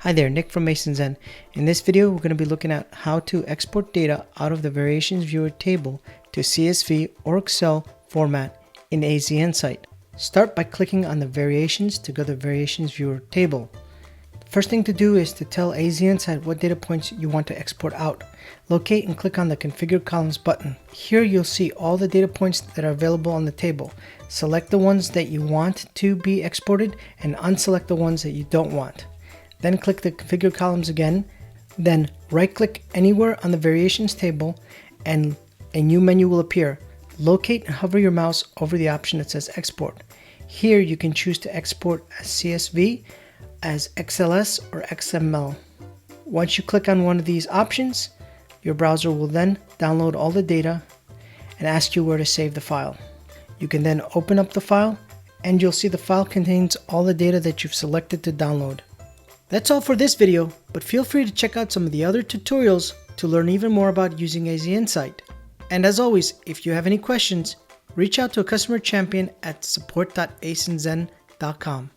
Hi there, Nick from AZInsight. In this video, we're going to be looking at how to export data out of the Variations Viewer table to CSV or Excel format in AZInsight. Start by clicking on the Variations to go to the Variations Viewer table. First thing to do is to tell AZInsight what data points you want to export out. Locate and click on the Configure Columns button. Here you'll see all the data points that are available on the table. Select the ones that you want to be exported and unselect the ones that you don't want. Then click the Configure Columns again, then right-click anywhere on the Variations table and a new menu will appear. Locate and hover your mouse over the option that says Export. Here you can choose to export as CSV, as XLS, or XML. Once you click on one of these options, your browser will then download all the data and ask you where to save the file. You can then open up the file and you'll see the file contains all the data that you've selected to download. That's all for this video, but feel free to check out some of the other tutorials to learn even more about using AZInsight. And as always, if you have any questions, reach out to a customer champion at support.azinzen.com.